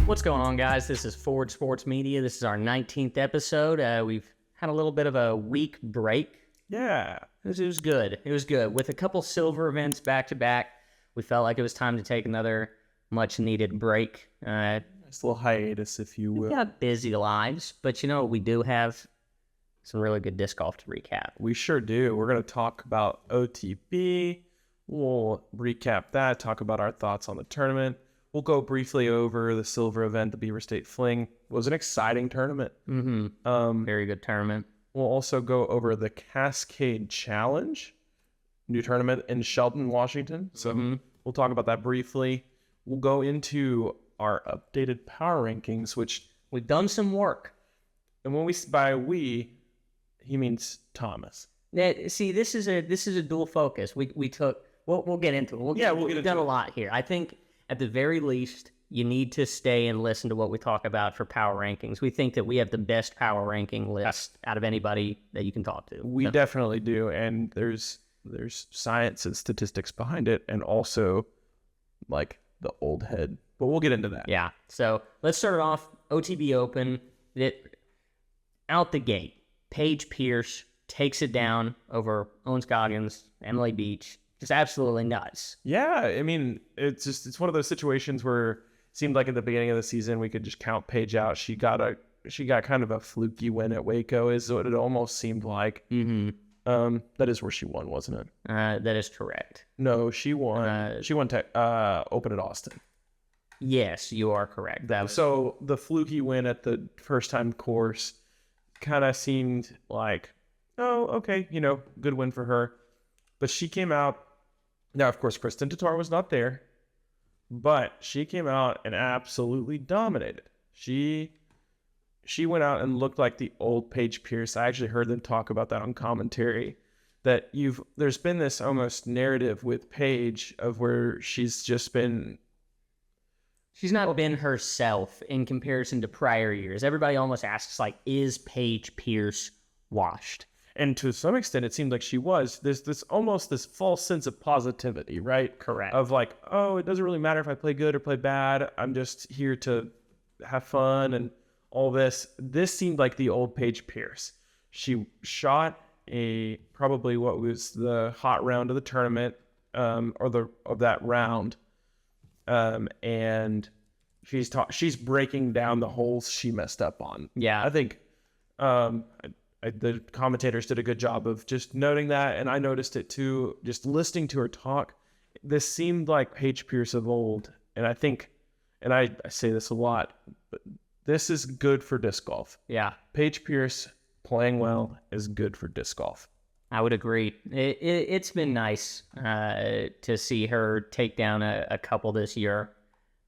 What's going on, guys? This is Forward Sports Media. This is our 19th episode. We've had a little bit of a week break. Yeah. It was good. It was good. With a couple silver events back to back, we felt like it was time to take another much-needed break. Nice little hiatus, if you will. We've got busy lives, but you know what? We do have some really good disc golf to recap. We sure do. We're going to talk about OTB. We'll recap that, talk about our thoughts on the tournament. We'll go briefly over the silver event, the Beaver State Fling. It was an exciting tournament. Very good tournament. We'll also go over the Cascade Challenge, new tournament in Shelton, Washington. So we'll talk about that briefly. We'll go into our updated power rankings, which We've done some work. and when by we, he means Thomas. See, this is a dual focus. We took. We'll get into it. We've done a lot here. I think at the very least, you need to stay and listen to what we talk about for power rankings. We think that we have the best power ranking list out of anybody that you can talk to. We definitely do, and there's science and statistics behind it, and also like the old head. But we'll get into that. Yeah. So let's start off OTB Open. Out the gate, Paige Pierce takes it down over Owen Scoggins, Emily Beach. Just absolutely nuts. Yeah, I mean, it's one of those situations where it seemed like at the beginning of the season we could just count Paige out. She got kind of a fluky win at Waco, is what it almost seemed like. That is where she won, wasn't it? That is correct. No, she won. She won Open at Austin. Yes, you are correct. So the fluky win at the first time course kind of seemed like, oh, okay, good win for her. But she came out. Now, of course, Kristen Tatar was not there, but she came out and absolutely dominated. She went out and looked like the old Paige Pierce. I actually heard them talk about that on commentary, that there's been this almost narrative with Paige of where she's not been herself in comparison to prior years. Everybody almost asks, like, is Paige Pierce washed? And to some extent, it seemed like she was. There's this false sense of positivity, right? Correct. Of like, oh, it doesn't really matter if I play good or play bad. I'm just here to have fun and all this. This seemed like the old Paige Pierce. She shot probably what was the hot round of the tournament, of that round, and she's breaking down the holes she messed up on. Yeah, I think. The commentators did a good job of just noting that, and I noticed it too, just listening to her talk. This seemed like Paige Pierce of old, and I think, and I say this a lot, but this is good for disc golf. Yeah. Paige Pierce playing well is good for disc golf. I would agree. It's been nice to see her take down a couple this year.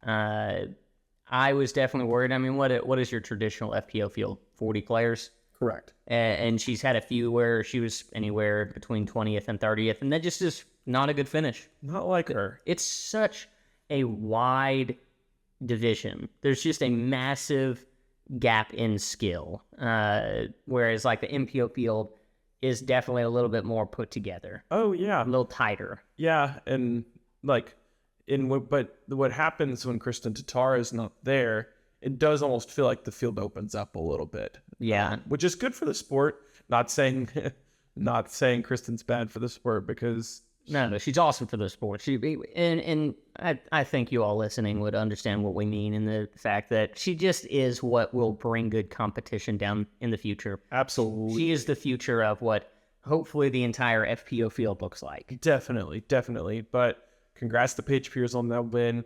I was definitely worried. I mean, what is your traditional FPO field? 40 players? Correct. And she's had a few where she was anywhere between 20th and 30th, and that just is not a good finish. Not like her. It's such a wide division. There's just a massive gap in skill, whereas like the MPO field is definitely a little bit more put together. Oh, yeah. A little tighter. Yeah, and like, but what happens when Kristen Tatar is not there, it does almost feel like the field opens up a little bit. Yeah. Which is good for the sport. Not saying Kristen's bad for the sport, because No, she's awesome for the sport. I think you all listening would understand what we mean in the fact that she just is what will bring good competition down in the future. Absolutely. She is the future of what hopefully the entire FPO field looks like. Definitely. But congrats to Paige Pierce on that win.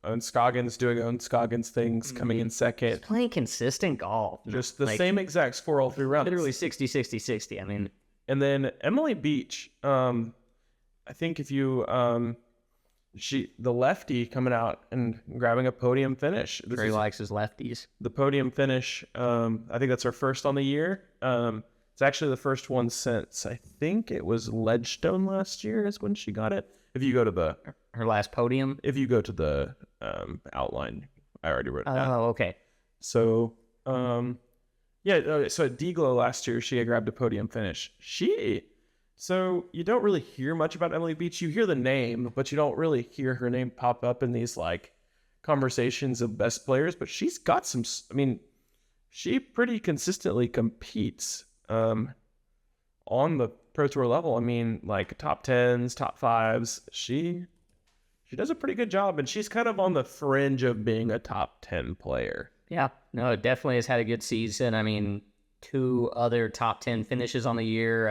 Owen Scoggins doing Owen Scoggins things, coming in second. She's playing consistent golf. Just the same exact score all three rounds. Literally 60, 60, 60. I mean. And then Emily Beach, I think if you, the lefty coming out and grabbing a podium finish. Trey likes his lefties. The podium finish, I think that's her first on the year. It's actually the first one since, I think it was Ledgestone last year is when she got it. If you go to her last podium? If you go to the outline, I already wrote it down. Oh, okay. So, so at D-Glow last year, she had grabbed a podium finish. So you don't really hear much about Emily Beach. You hear the name, but you don't really hear her name pop up in these like conversations of best players, but she's got some. I mean, she pretty consistently competes on the Pro Tour level. I mean, like top 10s, top 5s. She does a pretty good job, and she's kind of on the fringe of being a top 10 player. Yeah, no, it definitely has had a good season. I mean, 2 other top 10 finishes on the year,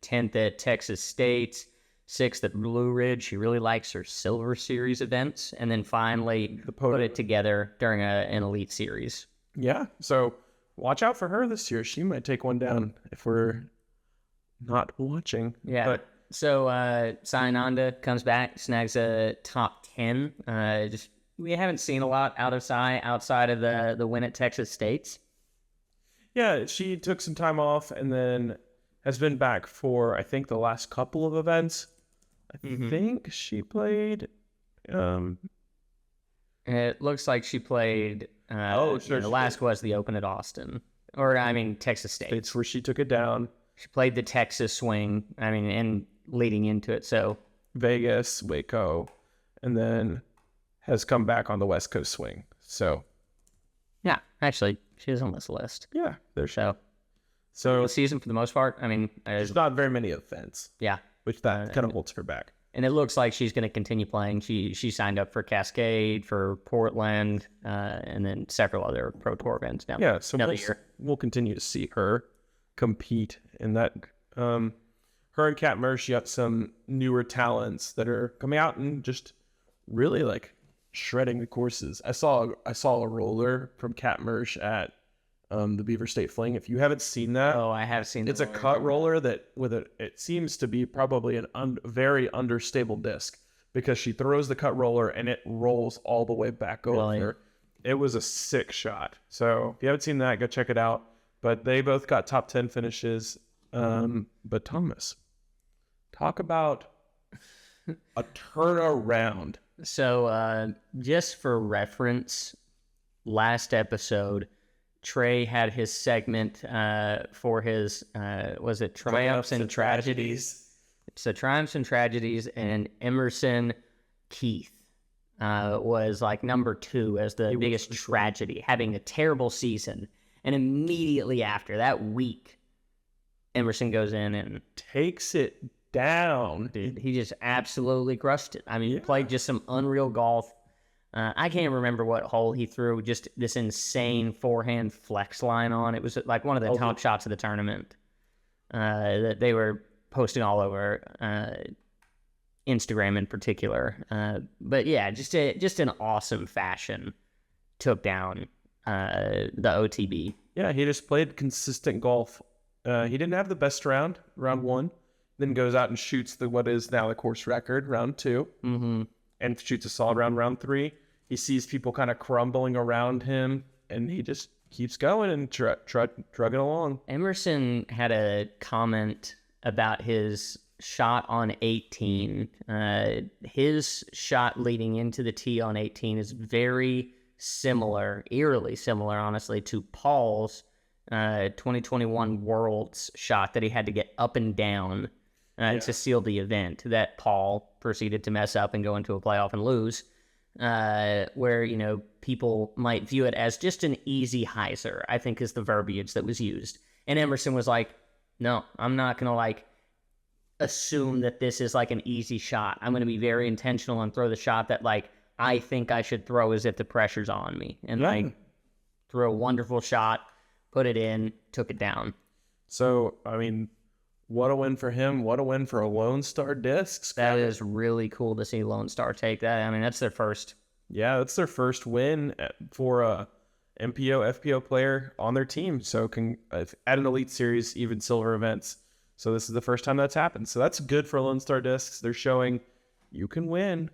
10th at Texas State, 6th at Blue Ridge. She really likes her Silver Series events, and then finally put it together during an Elite Series. Yeah, so watch out for her this year. She might take one down if we're not watching. Yeah. But so Sayananda comes back, snags a top 10. We haven't seen a lot out of Sai outside of the win at Texas State. Yeah, she took some time off and then has been back for, I think, the last couple of events. I think she played. It looks like she played. The last was the Open at Austin, Texas State. It's where she took it down. She played the Texas swing. and leading into it, so Vegas, Waco, and then has come back on the West Coast swing. So, yeah, actually, she is on this list. Yeah, there's so the season for the most part. I mean, there's not very many events. Yeah, which that kind of holds her back. And it looks like she's going to continue playing. She signed up for Cascade, for Portland, and then several other Pro Tour events down so another year. We'll continue to see her compete in that. Her and Kat Mersch got some newer talents that are coming out and just really like shredding the courses. I saw a roller from Kat Mersch at the Beaver State Fling. If you haven't seen that, I have seen. It's a cut roller that it seems to be probably an very understable disc, because she throws the cut roller and it rolls all the way back over. It was a sick shot. So if you haven't seen that, go check it out. But they both got top 10 finishes. But Thomas, talk about a turnaround. So just for reference, last episode, Trey had his segment for his, was it Triumphs and Tragedies? So Triumphs and Tragedies, and Emerson Keith was like number 2 as the biggest tragedy, having a terrible season. And immediately after that week, Emerson goes in and takes it down. Dude, he just absolutely crushed it. I mean, he played just some unreal golf. I can't remember what hole he threw, just this insane forehand flex line on. It was like one of the top shots of the tournament that they were posting all over Instagram in particular. But yeah, just an awesome fashion took down the OTB. Yeah, he just played consistent golf. He didn't have the best round 1, then goes out and shoots what is now the course record, round 2, and shoots a solid round 3. He sees people kind of crumbling around him, and he just keeps going and trugging along. Emerson had a comment about his shot on 18. His shot leading into the tee on 18 is very similar, eerily similar, honestly, to Paul's 2021 Worlds shot that he had to get up and down to seal the event, that Paul proceeded to mess up and go into a playoff and lose. Where, people might view it as just an easy hyzer, I think is the verbiage that was used. And Emerson was like, no, I'm not going to assume that this is like an easy shot. I'm going to be very intentional and throw the shot that I think I should throw as if the pressure's on me. And threw a wonderful shot, put it in, took it down. So, I mean, what a win for him. What a win for a Lone Star Discs. That is really cool to see Lone Star take that. I mean, that's their first. Yeah, that's their first win for a MPO, FPO player on their team. So at an Elite Series, even silver events. So this is the first time that's happened. So that's good for Lone Star Discs. They're showing you can win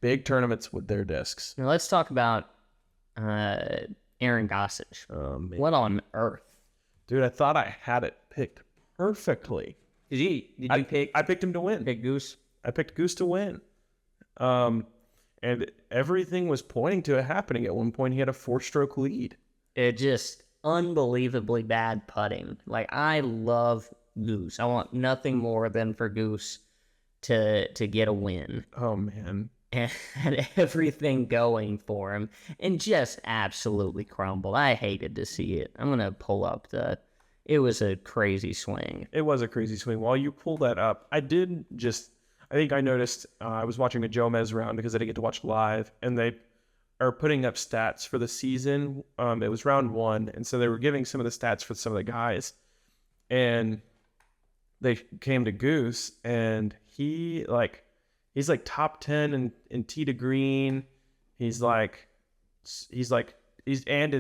big tournaments with their discs. Now let's talk about Aaron Gossage. What on earth? Dude, I thought I had it picked perfectly. Did you pick? I picked him to win. Pick Goose? I picked Goose to win. And everything was pointing to it happening. At one point, he had a 4-stroke lead. It just unbelievably bad putting. I love Goose. I want nothing more than for Goose to get a win. Oh, man. and had everything going for him and just absolutely crumbled. I hated to see it. I'm going to pull up it was a crazy swing. It was a crazy swing. While you pull that up, I think I noticed, I was watching a Jomez round because I didn't get to watch live, and they are putting up stats for the season. It was round 1, and so they were giving some of the stats for some of the guys, and they came to Goose, and he's like top 10 in tee to green. He's in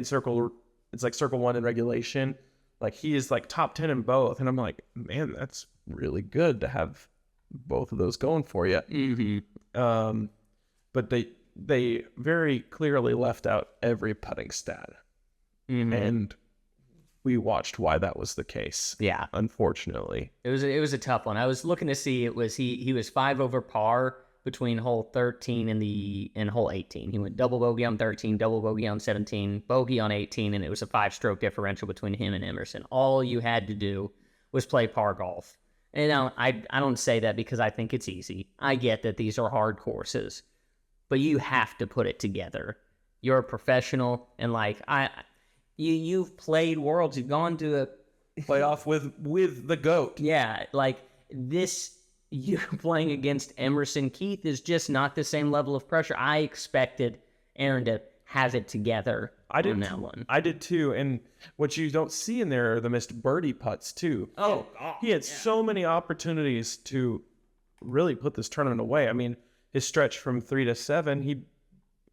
circle. It's like circle 1 in regulation. Like, he is like top 10 in both. And I'm like, man, that's really good to have both of those going for you. Mm-hmm. But they very clearly left out every putting stat. Mm-hmm. And we watched why that was the case. Yeah. Unfortunately. It was a tough one. I was looking to see, he was 5 over par between hole 13 and hole 18. He went double bogey on 13, double bogey on 17, bogey on 18, and it was a 5-stroke differential between him and Emerson. All you had to do was play par golf. And I don't say that because I think it's easy. I get that these are hard courses, but you have to put it together. You're a professional, and like you've played Worlds, you've gone to a playoff with the GOAT. Yeah, like this. You playing against Emerson Keith is just not the same level of pressure. I expected Aaron to have it together on that one. I did too. And what you don't see in there are the missed birdie putts too. Oh, he had so many opportunities to really put this tournament away. I mean, his stretch from 3 to 7,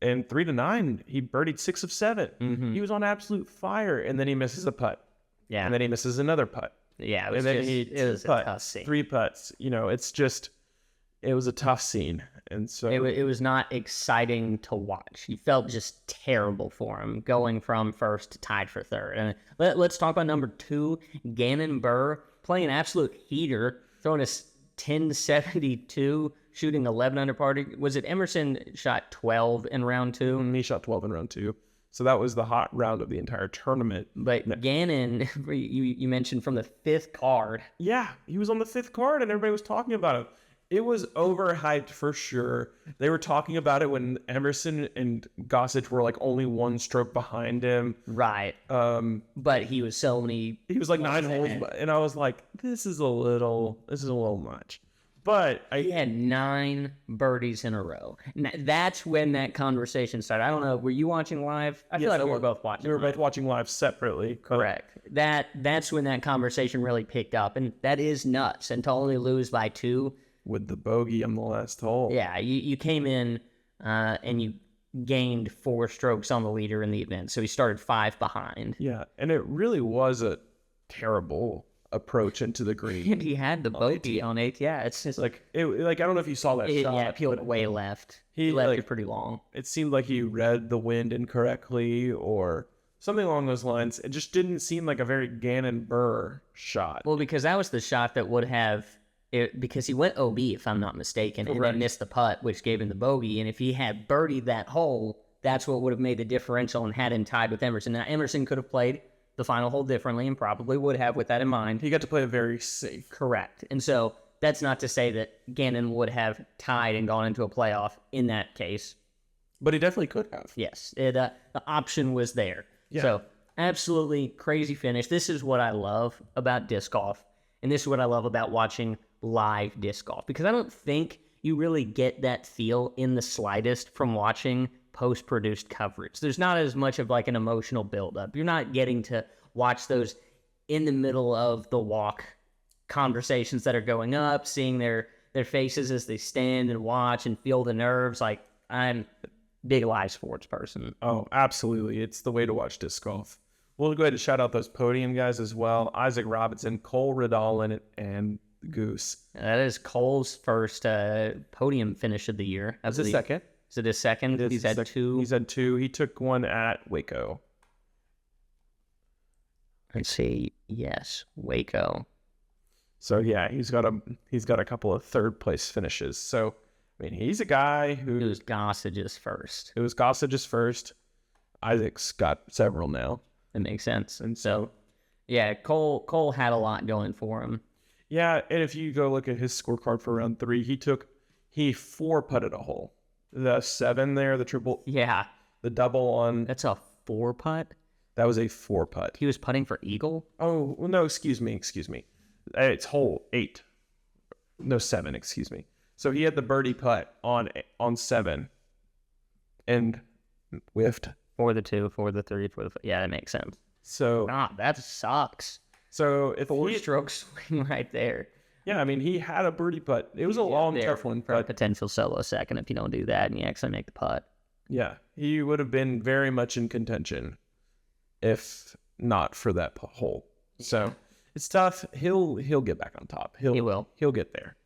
and 3 to 9, he birdied 6 of 7. Mm-hmm. He was on absolute fire, and then he misses a putt. Yeah, and then he misses another putt. Yeah, it was a tough scene. 3 putts. You know, it was a tough scene. And so it was not exciting to watch. You felt just terrible for him going from first to tied for third. And let's talk about number 2, Gannon Buhr, playing an absolute heater, throwing a 1072, shooting 11 under par. Was it Emerson shot 12 in round 2? He shot 12 in round 2. So that was the hot round of the entire tournament. But Gannon, you mentioned from the 5th card. Yeah, he was on the 5th card, and everybody was talking about him. It was overhyped for sure. They were talking about it when Emerson and Gossage were like only 1 stroke behind him. Right. But he was He was like 9 holes, and I was like, this is a little much. But he had 9 birdies in a row. That's when that conversation started. I don't know. Were you watching live? I feel like we were both watching. We were both watching live separately. Correct. That's when that conversation really picked up, and that is nuts. And to only lose by 2 with the bogey on the last hole. Yeah, you came in and you gained 4 strokes on the leader in the event, so he started 5 behind. Yeah, and it really was a terrible approach into the green. And he had the bogey on 8. Yeah, it's just like I don't know if you saw that shot. Yeah, peeled way left. He left it pretty long. It seemed like he read the wind incorrectly or something along those lines. It just didn't seem like a very Gannon Buhr shot. Well, because that was the shot that would have because he went OB, if I'm not mistaken, and then missed the putt, which gave him the bogey. And if he had birdied that hole, that's what would have made the differential and had him tied with Emerson. Now, Emerson could have played the final hole differently and probably would have with that in mind. He got to play it very safe. Correct. And so that's not to say that Gannon would have tied and gone into a playoff in that case. But he definitely could have. Yes. The option was there. Yeah. So absolutely crazy finish. This is what I love about disc golf. And this is what I love about watching live disc golf. Because I don't think you really get that feel in the slightest from watching post-produced coverage. There's not as much of like an emotional buildup. You're not getting to watch those in the middle of the walk conversations that are going up, seeing their faces as they stand and watch and feel the nerves. Like, I'm a big live sports person. Oh, absolutely. It's the way to watch disc golf. We'll go ahead and shout out those podium guys as well. Isaac Robinson, Cole Riddall, and Goose. That is Cole's first podium finish of the year. That's his second. Is it his second? He's had 2. He's had 2. He took one at Waco. Let's see. Yes, Waco. So yeah, he's got a couple of 3rd place finishes. So I mean, he's a guy who It was Gossage's first. It was Gossage's first. Isaac's got several now. That makes sense. And so yeah, Cole had a lot going for him. Yeah, and if you go look at his scorecard for round 3, he 4-putted a hole. The 7 there, the triple, Yeah, the double on, that's a 4 putt. that was a 4 putt. He was putting for eagle. Oh, well, no, excuse me. It's hole 8. No, 7, excuse me. So he had the birdie putt on 7 and whiffed. For the 2, for the 3, for the... Yeah, that makes sense. So, That sucks. so if 4 he, stroke swing right there. yeah, I mean, he had a birdie putt. It was a long, There tough one, for a but potential solo second if you don't do that and you actually make the putt. yeah, he would have been very much in contention if not for that hole. So it's tough. He'll get back on top. He will. He'll get there.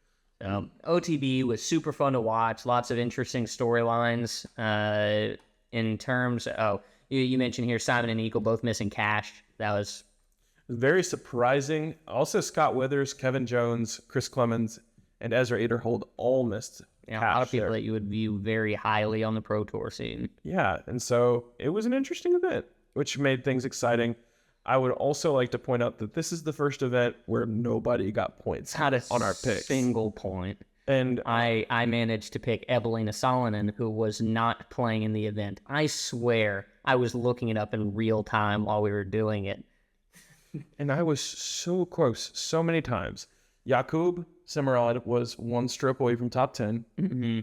OTB was super fun to watch. Lots of interesting storylines. In terms, you mentioned here Simon and Eagle both missing cash. That was Very surprising. Also, Scott Withers, Kevin Jones, Chris Clemens, and Ezra Aderhold all missed a lot cash of people there. that you would view very highly on the Pro Tour scene. Yeah, and so it was an interesting event, which made things exciting. I would also like to point out that this is the first event where nobody got points Had a on our picks. single point. And I managed to pick Evelina Salonen, who was not playing in the event. I swear I was looking it up in real time while we were doing it. I was so close so many times. Jakub Semerad was 1 stroke away from top 10. Mm-hmm.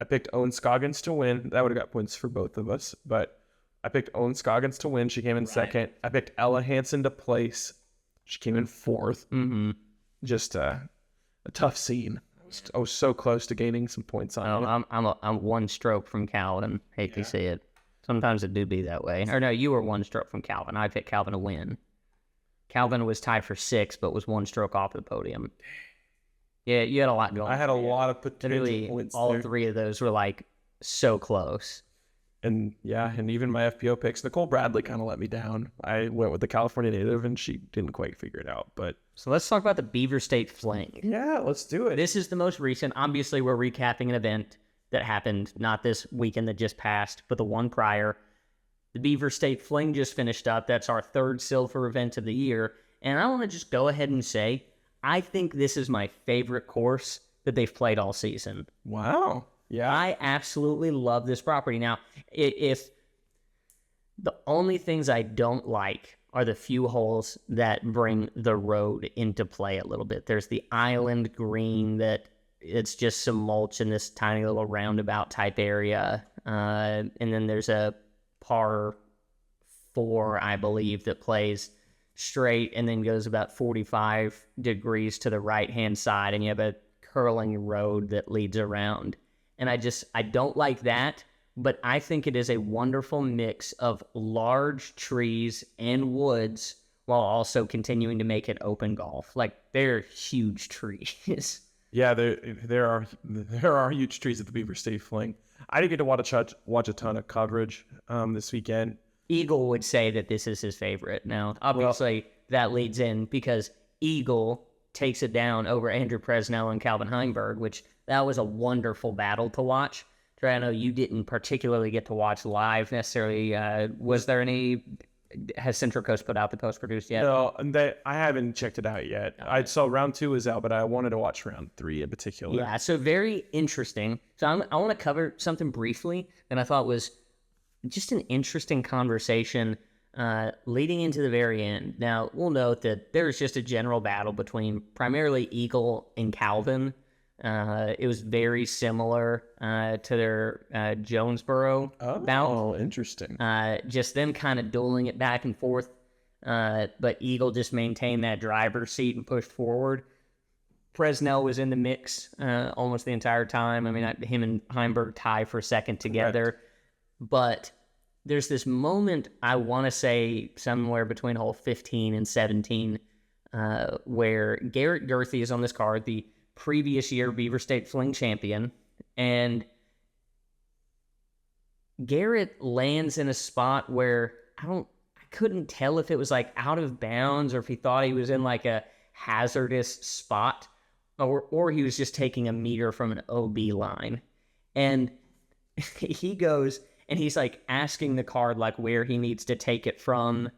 I picked Owen Scoggins to win. That would have got points for both of us. But I picked Owen Scoggins to win. She came in second. I picked Ella Hansen to place. She came in 4th. Mm-hmm. Just a tough scene. I was so close to gaining some points on it. I'm 1 stroke from Calvin. Hate to see it. Sometimes it do be that way. Or no, you were 1 stroke from Calvin. I picked Calvin to win. Calvin was tied for 6th, but was 1 stroke off the podium. Yeah, you had a lot going. I had a lot of potential Literally, points all there. 3 of those were like so close. And yeah, and even my FPO picks, Nicole Bradley kind of let me down. I went with the California native and she didn't quite figure it out. But So let's talk about the Beaver State Fling. yeah, let's do it. This is the most recent. Obviously, we're recapping an event that happened not this weekend that just passed, but the one prior. The Beaver State Fling just finished up. That's our 3rd silver event of the year. And I want to just go ahead and say, I think this is my favorite course that they've played all season. Wow. Yeah. I absolutely love this property. Now, if the only things I don't like are the few holes that bring the road into play a little bit. There's the island green that it's just some mulch in this tiny little roundabout type area. And then there's a par 4, I believe, that plays straight and then goes about 45 degrees to the right-hand side, and you have a curling road that leads around. And I don't like that, but I think it is a wonderful mix of large trees and woods while also continuing to make it open golf. Like, they're huge trees. Yeah, there are huge trees at the Beaver State Fling. I didn't get to watch a ton of coverage this weekend. Eagle would say that this is his favorite. Now, obviously, that leads in because Eagle takes it down over Andrew Presnell and Calvin Heinberg, which that was a wonderful battle to watch. Trey, I know you didn't particularly get to watch live necessarily. Was there any... Has Central Coast put out the post-produced yet? No, I haven't checked it out yet. I saw round 2 is out, but I wanted to watch round 3 in particular. Yeah, so very interesting. So I want to cover something briefly that I thought was just an interesting conversation leading into the very end. Now, we'll note that there was just a general battle between primarily Eagle and Calvin. It was very similar to their Jonesboro bout. Oh, interesting. Just them kind of dueling it back and forth. But Eagle just maintained that driver's seat and pushed forward. Presnell was in the mix almost the entire time. I mean, him and Heinberg tie for second together. Correct. But there's this moment, I want to say somewhere between hole 15 and 17, where Garrett Gerthy is on this card, the previous year Beaver State Fling champion, and Garrett lands in a spot where I couldn't tell if it was like out of bounds or if he thought he was in like a hazardous spot or he was just taking a meter from an OB line. And he goes and he's like asking the card like where he needs to take it from,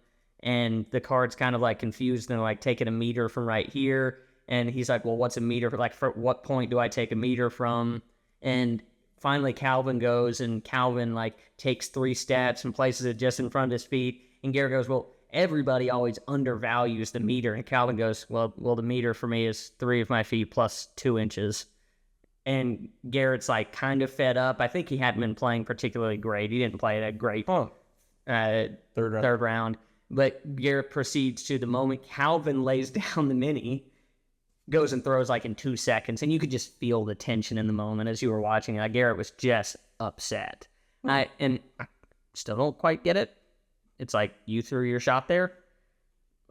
and the card's kind of like confused and like taking a meter from right here. And he's like, well, what's a meter? For what point do I take a meter from? And finally Calvin goes, and Calvin like takes 3 steps and places it just in front of his feet. And Garrett goes, well, everybody always undervalues the meter. And Calvin goes, well, the meter for me is 3 of my feet plus 2 inches. And Garrett's like kind of fed up. I think he hadn't been playing particularly great. He didn't play at a great third round. But Garrett proceeds to, the moment Calvin lays down the mini, goes and throws like in 2 seconds. And you could just feel the tension in the moment as you were watching. Garrett was just upset. I still don't quite get it. It's like, you threw your shot there.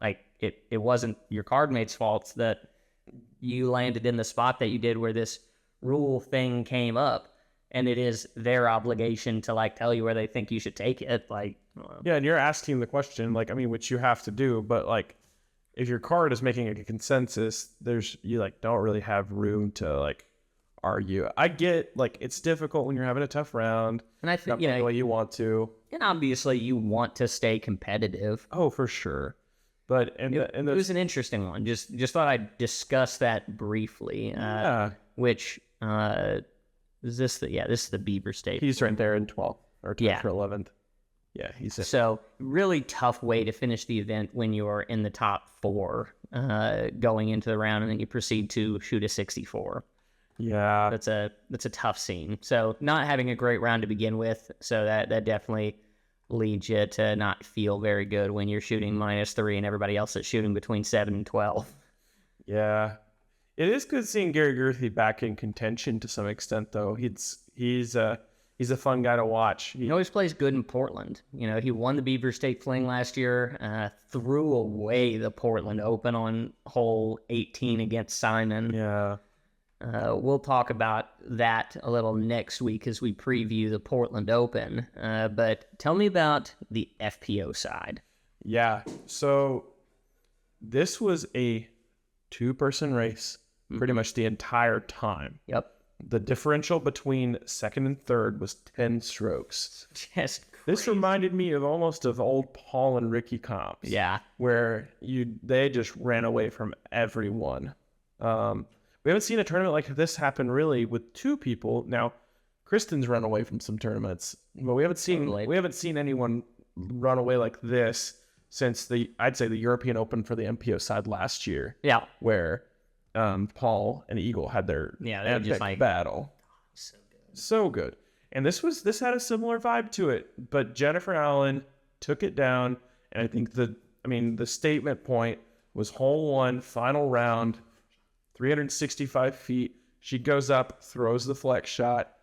Like, it wasn't your card mate's fault that you landed in the spot that you did where this rule thing came up, and it is their obligation to like tell you where they think you should take it. Like, yeah, and you're asking the question, like, I mean, which you have to do, but like, if your card is making a consensus, you like don't really have room to like argue. I get like it's difficult when you're having a tough round, and I think the way you want to, and obviously you want to stay competitive. Oh, for sure. But it was an interesting one. Just thought I'd discuss that briefly. Which is this? This is the Beaver State. He's right there in 12th or 10th or 11th. Yeah, he's it. So really tough way to finish the event when you're in the top 4 going into the round, and then you proceed to shoot a 64. Yeah, that's a tough scene. So not having a great round to begin with. So that definitely leads you to not feel very good when you're shooting -3 and everybody else is shooting between 7 and 12. Yeah. It is good seeing Gary Gerthy back in contention to some extent, though. He's a fun guy to watch. He always plays good in Portland. He won the Beaver State Fling last year, threw away the Portland Open on hole 18 against Simon. Yeah. We'll talk about that a little next week as we preview the Portland Open. But tell me about the FPO side. Yeah. So this was a 2-person race pretty much the entire time. Yep. The differential between second and third was 10 strokes. Just crazy. This reminded me of old Paul and Ricky comps. Yeah. Where they just ran away from everyone. We haven't seen a tournament like this happen really with 2 people. Now, Kristen's run away from some tournaments, but we haven't seen anyone run away like this since I'd say the European Open for the MPO side last year. Yeah. Where Paul and Eagle had their just like battle. So good. And this had a similar vibe to it, but Jennifer Allen took it down, and I think the statement point was hole 1, final round, 365 feet. She goes up, throws the flex shot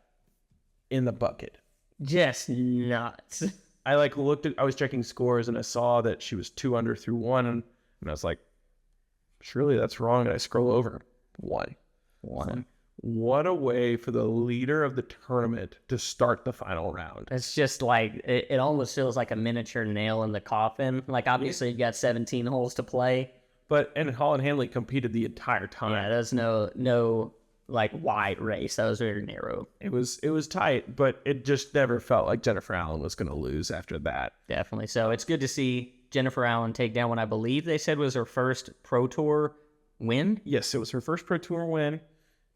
in the bucket. Just nuts. I was checking scores and I saw that she was 2 under through 1, and I was like, surely that's wrong. And I scroll over. 1. What a way for the leader of the tournament to start the final round. It's just like, it almost feels like a miniature nail in the coffin. Like, obviously, you've got 17 holes to play. And Holland Hanley competed the entire time. Yeah, there's no like wide race. That was very narrow. It was tight, but it just never felt like Jennifer Allen was going to lose after that. Definitely. So it's good to see Jennifer Allen take down what I believe they said was her first Pro Tour win. Yes, it was her first Pro Tour win.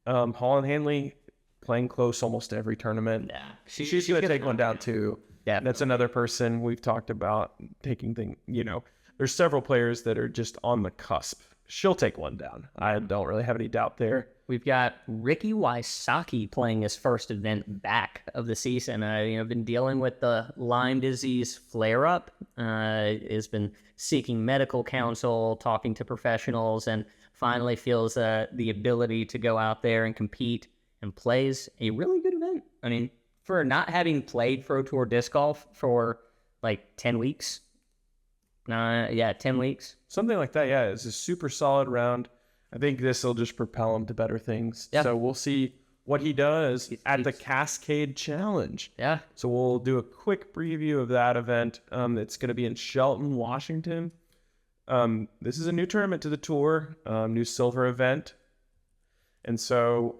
Holland Hanley playing close almost every tournament. Yeah, she's going to take one down too. Yeah, that's another person we've talked about taking things. There's several players that are just on the cusp. She'll take one down. I don't really have any doubt there. We've got Ricky Wysocki playing his first event back of the season. Been dealing with the Lyme disease flare-up. Has been seeking medical counsel, talking to professionals, and finally feels the ability to go out there and compete, and plays a really good event. I mean, for not having played Pro Tour disc golf for like 10 weeks. 10 weeks. Something like that, yeah. It's a super solid round. I think this will just propel him to better things. Yeah. So we'll see what he does at the Cascade Challenge. Yeah. So we'll do a quick preview of that event. It's going to be in Shelton, Washington. This is a new tournament to the tour, new silver event. And so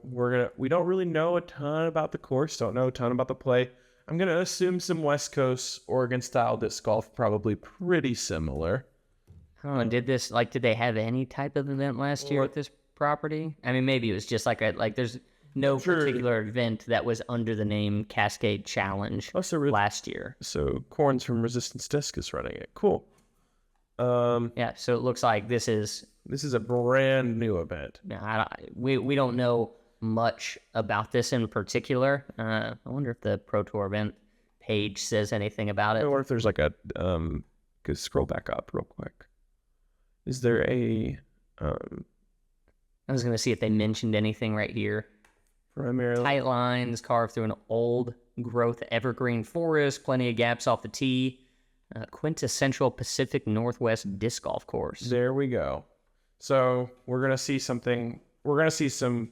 we don't really know a ton about the course, don't know a ton about the play. I'm going to assume some West Coast Oregon-style disc golf, probably pretty similar. Oh, and did they have any type of event last year at this property? I mean, maybe it was just there's no particular event that was under the name Cascade Challenge last year. So Corns from Resistance Disc is running it. Cool. Yeah, so it looks like this is a brand new event. we don't know much about this in particular. I wonder if the Pro Tour event page says anything about it. Or if there's like a scroll back up real quick. Is there a I was going to see if they mentioned anything right here. Primarily Tight lines carved through an old growth evergreen forest, plenty of gaps off the tee. Quintessential Pacific Northwest disc golf course. There we go. So we're gonna see something. We're gonna see some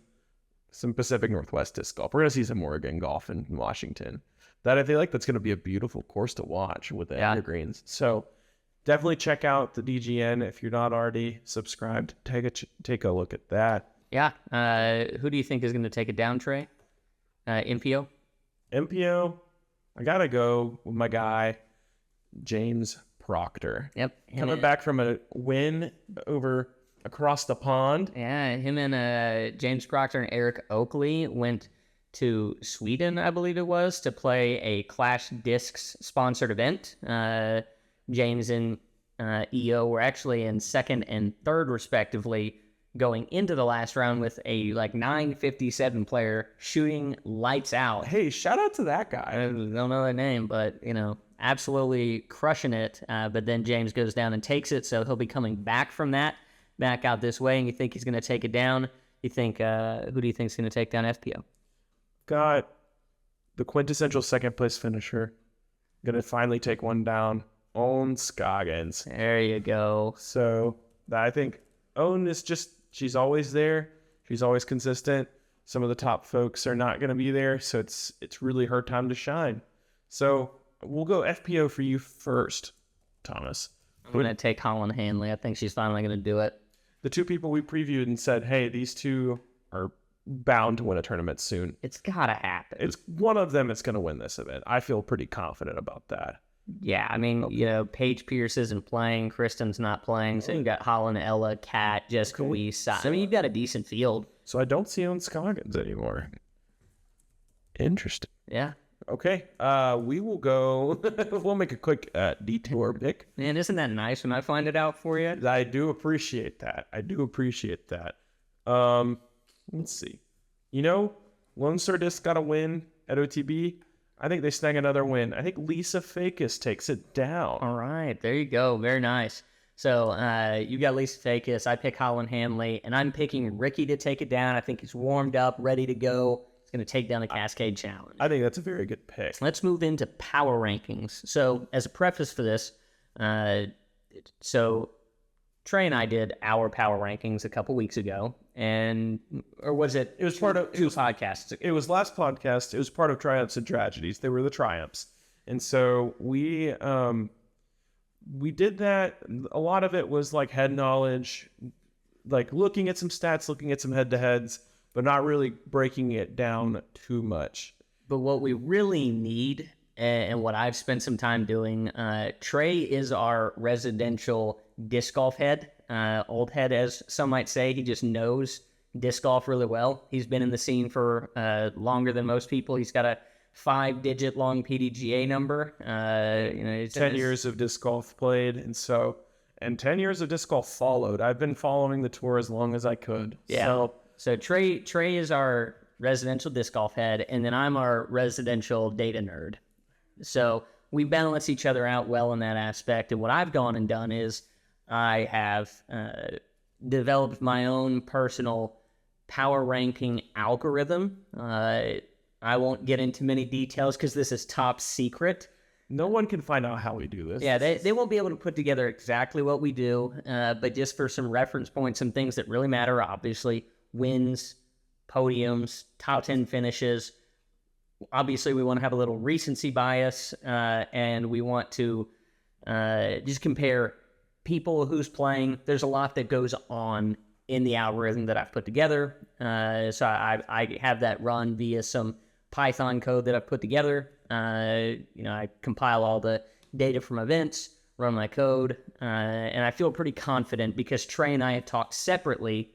Pacific Northwest disc golf. We're gonna see some Oregon golf in Washington. That I feel like that's gonna be a beautiful course to watch with the evergreens. So definitely check out the DGN if you're not already subscribed. Take a look at that. Yeah. Who do you think is going to take it down, Trey? MPO? MPO. I gotta go with my guy, James Proctor. Yep. Coming back from a win over across the pond. Yeah, him and James Proctor and Eric Oakley went to Sweden, I believe it was, to play a Clash Discs sponsored event. James and EO were actually in second and third, respectively, going into the last round with a 957 player shooting lights out. Hey, shout out to that guy. I don't know their name, but, absolutely crushing it. But then James goes down and takes it, so he'll be coming back from that, back out this way, and you think he's going to take it down. You think, who do you think is going to take down FPO? Got the quintessential second place finisher. Going to finally take one down. Owen Scoggins. There you go. So I think Owen is she's always there. She's always consistent. Some of the top folks are not going to be there, so it's really her time to shine. So we'll go FPO for you first, Thomas. I'm going to take Holland Hanley. I think she's finally going to do it. The two people we previewed and said, hey, these two are bound to win a tournament soon. It's got to happen. It's one of them that's going to win this event. I feel pretty confident about that. Yeah, I mean, Paige Pierce isn't playing, Kristen's not playing, so you got Holland, Ella, Kat, Jessica Weiss. I mean, you've got a decent field. So I don't see Owen Scoggins anymore. Interesting. Yeah. Okay, we will go. We'll make a quick detour pick. Man, isn't that nice when I find it out for you? I do appreciate that. Let's see. Lone Star Disc got a win at OTB. I think they snag another win. I think Lisa Fakis takes it down. All right, there you go. Very nice. So you got Lisa Fakis. I pick Holland Hanley, and I'm picking Ricky to take it down. I think he's warmed up, ready to go. He's going to take down the Cascade Challenge. I think that's a very good pick. Let's move into power rankings. So as a preface for this, so Trey and I did our power rankings a couple weeks ago, or was it? It was part of two podcasts. It was last podcast. It was part of Triumphs and Tragedies. They were the triumphs, and so we did that. A lot of it was like head knowledge, like looking at some stats, looking at some head-to-heads, but not really breaking it down too much. But what we really need, and what I've spent some time doing, Trey is our residential disc golf head, old head, as some might say. He just knows disc golf really well. He's been in the scene for longer than most people. He's got a 5-digit long PDGA number. 10 years of disc golf played, and 10 years of disc golf followed. I've been following the tour as long as I could. Yeah. So Trey is our residential disc golf head, and then I'm our residential data nerd. So we balance each other out well in that aspect. And what I've gone and done is I have developed my own personal power ranking algorithm. I won't get into many details because this is top secret. No one can find out how we do this. Yeah, they won't be able to put together exactly what we do, but just for some reference points, some things that really matter, obviously, wins, podiums, top 10 finishes. Obviously, we want to have a little recency bias, and we want to just compare people who's playing. There's a lot that goes on in the algorithm that I've put together. So I have that run via some Python code that I've put together. I compile all the data from events, run my code, and I feel pretty confident because Trey and I have talked separately.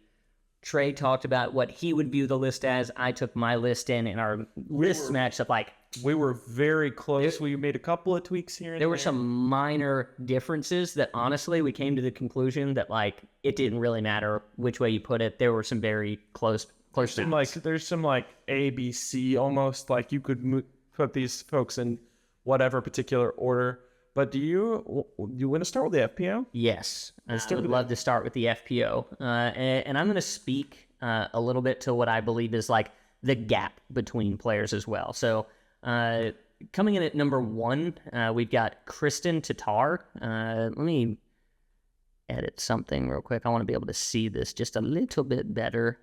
Trey talked about what he would view the list as. I took my list in our lists matched up. Like, we were very close. We made a couple of tweaks here and there were some minor differences that honestly we came to the conclusion that like it didn't really matter which way you put it. There were some very close there's some like A, B, C almost, like you could put these folks in whatever particular order. But do you want to start with the FPO? Yes, I would love to start with the FPO, and I'm going to speak a little bit to what I believe is like the gap between players as well. So coming in at number 1, we've got Kristen Tatar. Let me edit something real quick. I want to be able to see this just a little bit better.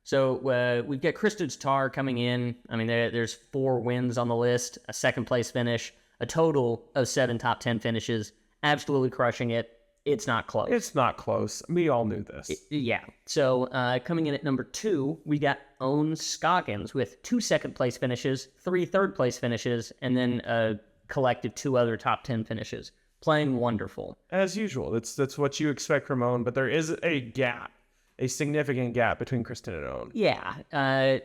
So we've got Kristen Tatar coming in. I mean, there's 4 wins on the list, a second place finish, a total of 7 top 10 finishes, absolutely crushing it. It's not close. It's not close. We all knew this. Yeah. So coming in at number 2, we got Owen Scoggins with 2 second place finishes, 3 third place finishes, and then a collective 2 other top 10 finishes. Playing wonderful. As usual. That's what you expect from Owen, but there is a gap, a significant gap between Kristen and Owen. Yeah.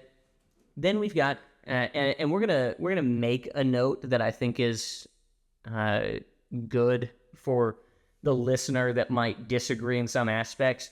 Then we've got and we're gonna make a note that I think is good for the listener that might disagree in some aspects.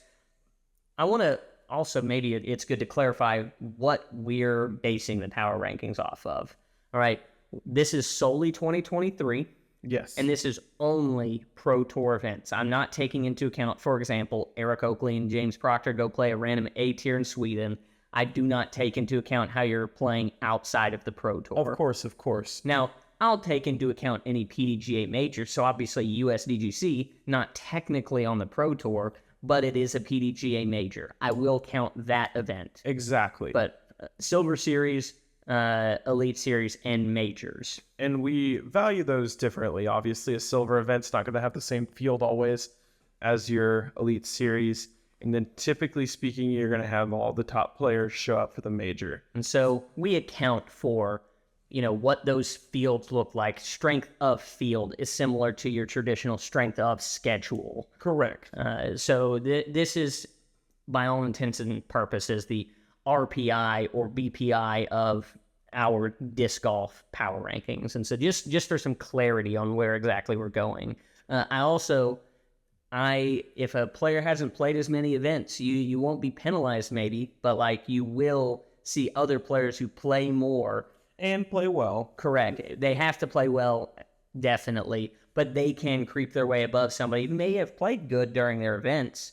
I want to also, maybe it's good to clarify what we're basing the power rankings off of. All right, this is solely 2023. Yes. And this is only Pro Tour events. I'm not taking into account, for example, Eric Oakley and James Proctor go play a random A tier in Sweden. I do not take into account how you're playing outside of the Pro Tour. Of course. Now, I'll take into account any PDGA major, so obviously USDGC, not technically on the Pro Tour, but it is a PDGA major. I will count that event. Exactly. But Silver Series, Elite Series, and majors. And we value those differently. Obviously, a silver event's not going to have the same field always as your Elite Series. And then typically speaking, you're going to have all the top players show up for the major. And so we account for, what those fields look like. Strength of field is similar to your traditional strength of schedule. Correct. So this is, by all intents and purposes, the RPI or BPI of our disc golf power rankings. And so just for some clarity on where exactly we're going, if a player hasn't played as many events, you won't be penalized maybe, but like you will see other players who play more. And play well. Correct. They have to play well, definitely, but they can creep their way above somebody who may have played good during their events,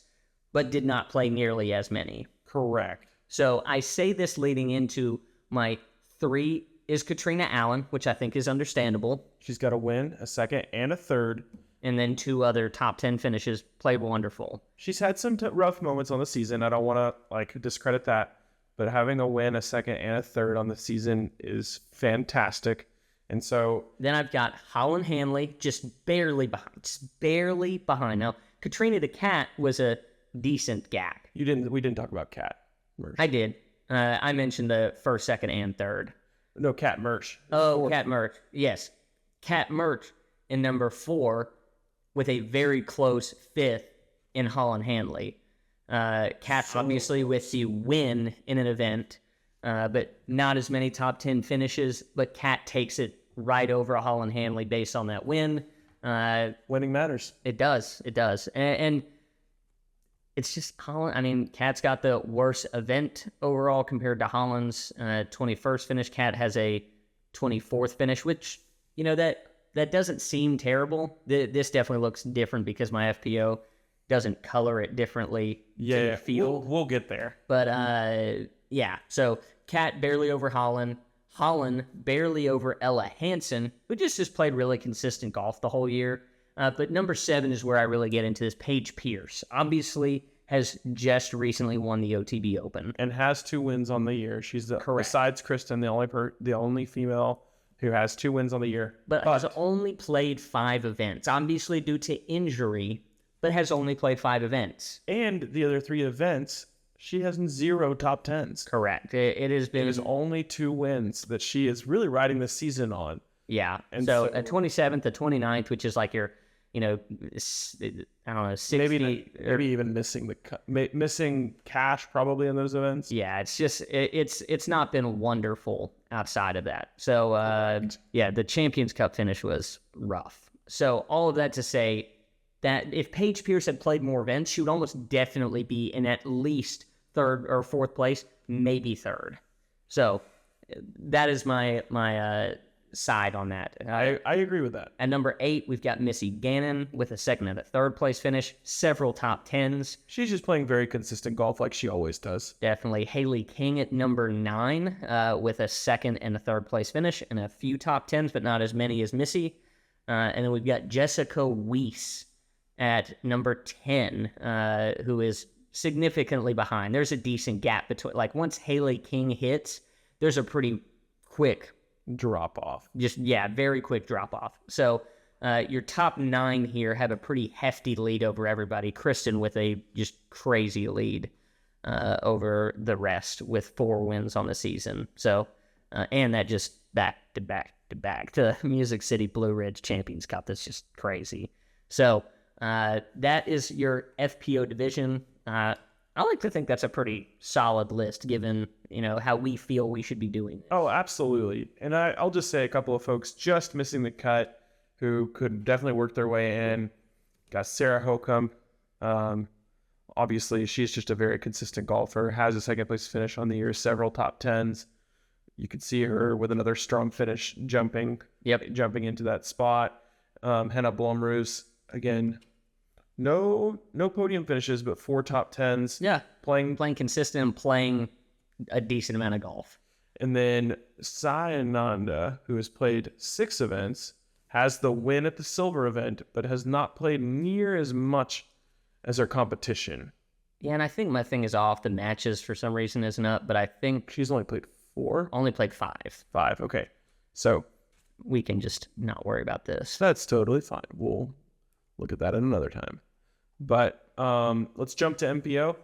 but did not play nearly as many. Correct. So I say this leading into my 3 is Katrina Allen, which I think is understandable. She's got a win, a second, and a third. And then 2 other top 10 finishes, played wonderful. She's had some rough moments on the season. I don't want to discredit that, but having a win, a second, and a third on the season is fantastic. And so then I've got Holland Hanley just barely behind. Now Katrina the Cat was a decent gap. We didn't talk about Cat Mersch. I did. I mentioned the first, second, and third. No, Cat Mersch. Oh, Cat Mersch. Yes, Cat Mersch in number 4. With a very close 5th in Holland Hanley. Kat's obviously with the win in an event, but not as many top 10 finishes, but Kat takes it right over Holland Hanley based on that win. Winning matters. It does. And it's just Holland. I mean, Kat's got the worst event overall compared to Holland's 21st finish. Kat has a 24th finish, which, that doesn't seem terrible. This definitely looks different because my FPO doesn't color it differently. Yeah, we'll get there. But yeah, so Kat barely over Holland. Holland barely over Ella Hansen, who just has played really consistent golf the whole year. But number 7 is where I really get into this. Paige Pierce obviously has just recently won the OTB Open and has 2 wins on the year. She's besides Kristen, the only female who has 2 wins on the year. But has only played 5 events, obviously due to injury, but has only played 5 events. And the other 3 events, she has 0 top 10s. Correct. It has been... There's only 2 wins that she is really riding this season on. Yeah. And so a 27th, a 29th, which is like your I don't know, 60 maybe even missing cash probably in those events. Yeah, it's just it's not been wonderful outside of that. So the Champions Cup finish was rough. So all of that to say that if Paige Pierce had played more events, she would almost definitely be in at least third or fourth place, maybe third. So that is my side on that. I agree with that. At number 8, we've got Missy Gannon with a second and a third place finish, several top 10s. She's just playing very consistent golf like she always does. Definitely. Haley King at number 9 with a second and a third place finish and a few top 10s, but not as many as Missy. And then we've got Jessica Weiss at number 10, who is significantly behind. There's a decent gap between, like, once Haley King hits, there's a pretty quick drop off. Very quick drop off. So your top 9 here have a pretty hefty lead over everybody. Kristen with a just crazy lead over the rest with 4 wins on the season. So, and that just back to the Music City Blue Ridge Champions Cup. That's just crazy. So that is your FPO division. I like to think that's a pretty solid list, given how we feel we should be doing. Oh, absolutely. And I'll just say a couple of folks just missing the cut who could definitely work their way in. Got Sarah Holcomb. Obviously, she's just a very consistent golfer. Has a second place finish on the year, several top 10s. You could see her with another strong finish jumping into that spot. Hannah Blomroos, again, no podium finishes, but 4 top 10s. Yeah, playing consistent and playing a decent amount of golf. And then Sai Ananda, who has played 6 events, has the win at the silver event, but has not played near as much as her competition. Yeah, and I think my thing is off. The matches for some reason isn't up, but I think she's only played 4. Only played 5. 5. Okay, so we can just not worry about this. That's totally fine. We'll look at that at another time. But let's jump to MPO.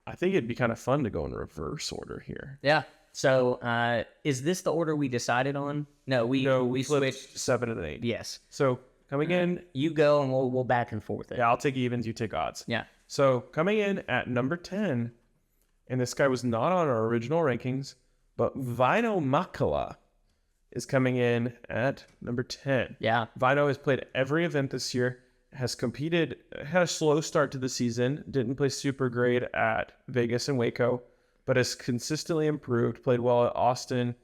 I think it'd be kind of fun to go in reverse order here. Yeah. So is this the order we decided on? No, we switched 7 and 8. Yes. So coming in, you go and we'll back and forth it. Yeah, I'll take evens, you take odds. Yeah. So coming in at number 10, and this guy was not on our original rankings, but Vino Makala is coming in at number 10. Yeah. Vino has played every event this year, has competed, had a slow start to the season, didn't play super great at Vegas and Waco, but has consistently improved, played well at Austin,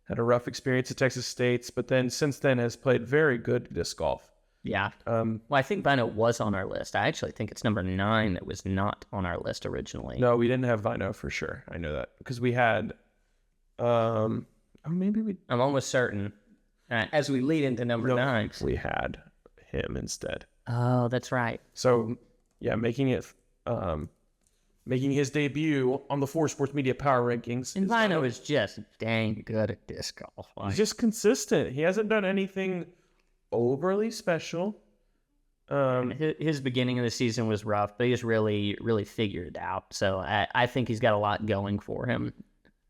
had a rough experience at Texas State, but then since then has played very good disc golf. Yeah. Well, I think Vino was on our list. I actually think it's number 9 that was not on our list originally. No, we didn't have Vino for sure. I know that because we had, maybe we. I'm almost certain. As we lead into number 9, we had him instead. Oh, that's right. So, yeah, making his debut on the 4 Sports Media Power Rankings. And Vino is just dang good at disc golf. He's just consistent. He hasn't done anything overly special. His beginning of the season was rough, but he's really, really figured it out. So I think he's got a lot going for him.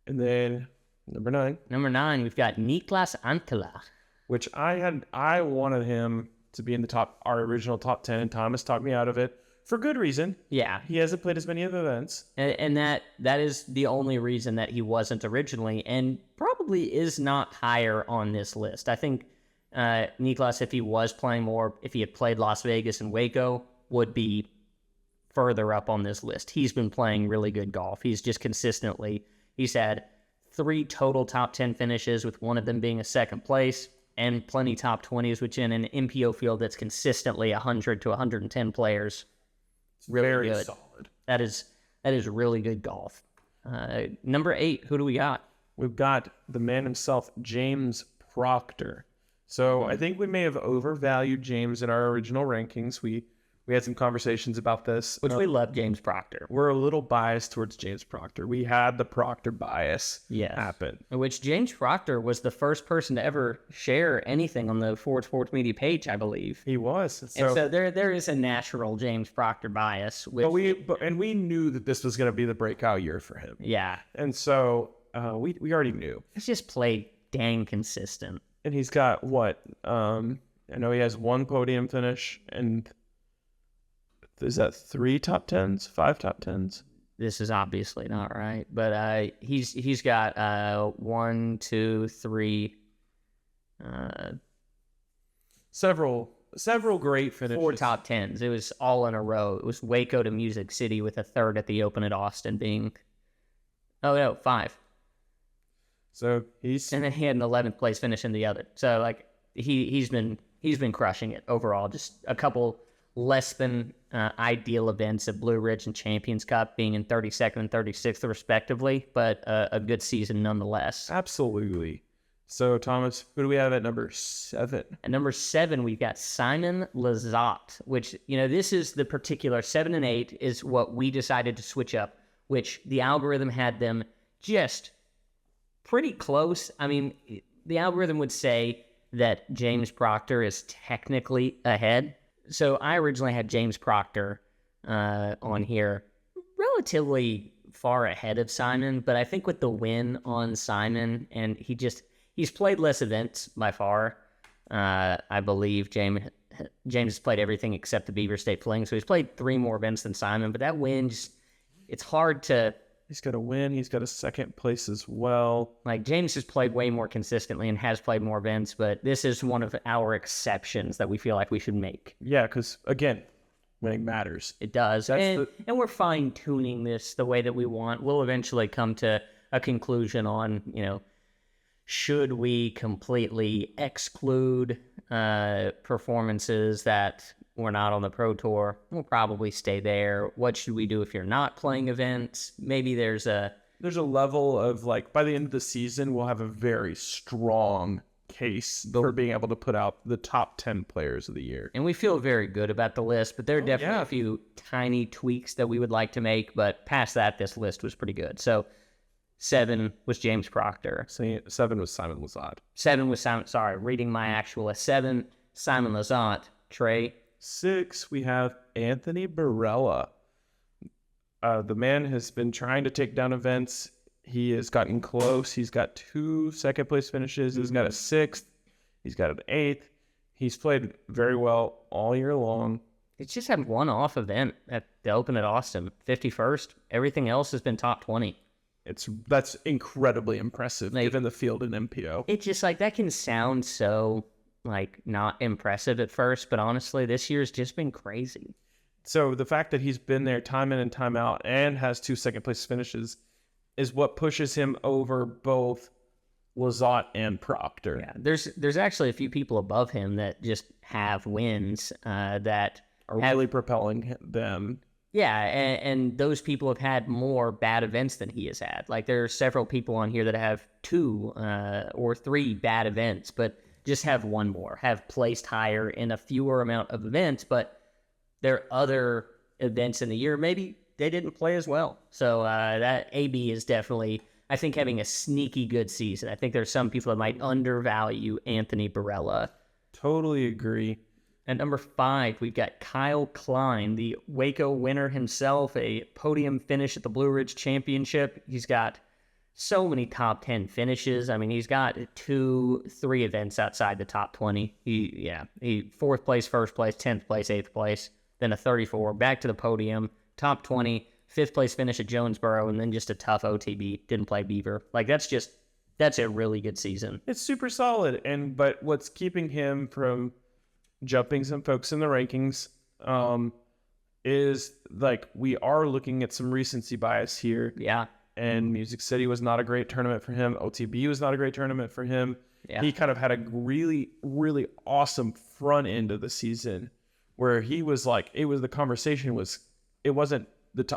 And then number 9. Number 9, we've got Niklas Antela. Which I wanted him to be in our original top 10, and Thomas talked me out of it for good reason. Yeah. He hasn't played as many of the events. And that is the only reason that he wasn't originally, and probably is not higher on this list. I think Niklas, if he was playing more, if he had played Las Vegas and Waco, would be further up on this list. He's been playing really good golf. He's just he's had 3 total top 10 finishes, with one of them being a second place, and plenty top 20s, which in an MPO field that's consistently 100 to 110 players. Really very good. Solid. That is really good golf. Number 8, who do we got? We've got the man himself, James Proctor. So I think we may have overvalued James in our original rankings. We had some conversations about this. Which we love James Proctor. We're a little biased towards James Proctor. We had the Proctor bias happen. Which James Proctor was the first person to ever share anything on the Ford Sports Media page, I believe. He was. And so there is a natural James Proctor bias. But we knew that this was going to be the breakout year for him. Yeah. And so we already knew. He's just played dang consistent. And he's got what? I know he has one podium finish, and is that 3 top 10s, 5 top 10s? This is obviously not right, but he's got 1, 2, 3, several great finishes. 4 top 10s. It was all in a row. It was Waco to Music City with a third at the Open at Austin being, 5. So and then he had an 11th place finish in the other. So like he's been crushing it overall. Just a couple less than ideal events at Blue Ridge and Champions Cup, being in 32nd and 36th respectively, but a good season nonetheless. Absolutely. So Thomas, who do we have at number 7? At number 7, we've got Simon Lizotte, which, this is the particular 7 and 8 is what we decided to switch up, which the algorithm had them just pretty close. I mean, the algorithm would say that James Proctor is technically ahead. So I originally had James Proctor on here relatively far ahead of Simon, but I think with the win on Simon, and he's played less events by far. I believe James has played everything except the Beaver State Fling, so he's played 3 more events than Simon, but that win, it's hard to... He's got a win. He's got a 2nd place as well. Like, James has played way more consistently and has played more events, but this is one of our exceptions that we feel like we should make. Yeah, because, again, winning matters. It does. And we're fine-tuning this the way that we want. We'll eventually come to a conclusion on, should we completely exclude performances that were not on the Pro Tour? We'll probably stay there. What should we do if you're not playing events? Maybe there's a level of, like, by the end of the season, we'll have a very strong case for being able to put out the top 10 players of the year. And we feel very good about the list, but there are definitely a few tiny tweaks that we would like to make, but past that, this list was pretty good. So 7 was James Proctor. 7 was Simon Lizotte. 7 was reading my actual list. 7, Simon Lizotte. Trey? 6, we have Anthony Barella. The man has been trying to take down events. He has gotten close. He's got 2 second-place finishes. He's got a 6th. He's got an 8th. He's played very well all year long. He's just had one off event at the Open at Austin, 51st. Everything else has been top 20. That's incredibly impressive, given the field in MPO. It's just like, that can sound so, like, not impressive at first, but honestly, this year's just been crazy. So the fact that he's been there time in and time out and has 2 second-place finishes is what pushes him over both Lizotte and Proctor. Yeah, there's actually a few people above him that just have wins that are really propelling them. Yeah, and those people have had more bad events than he has had. Like, there are several people on here that have 2 or 3 bad events, but just have 1 more, have placed higher in a fewer amount of events, but there are other events in the year, maybe they didn't play as well. So that AB is definitely, I think, having a sneaky good season. I think there's some people that might undervalue Anthony Barella. Totally agree. At number 5, we've got Kyle Klein, the Waco winner himself, a podium finish at the Blue Ridge Championship. He's got so many top 10 finishes. I mean, he's got 2, 3 events outside the top 20. He 4th place, 1st place, 10th place, 8th place, then a 34, back to the podium, top 20, 5th place finish at Jonesboro, and then just a tough OTB. Didn't play Beaver. Like, that's a really good season. It's super solid. But what's keeping him from jumping some folks in the rankings is, like, we are looking at some recency bias here. Yeah. And Music City was not a great tournament for him. OTB was not a great tournament for him. Yeah. He kind of had a really, really awesome front end of the season where he was like, it wasn't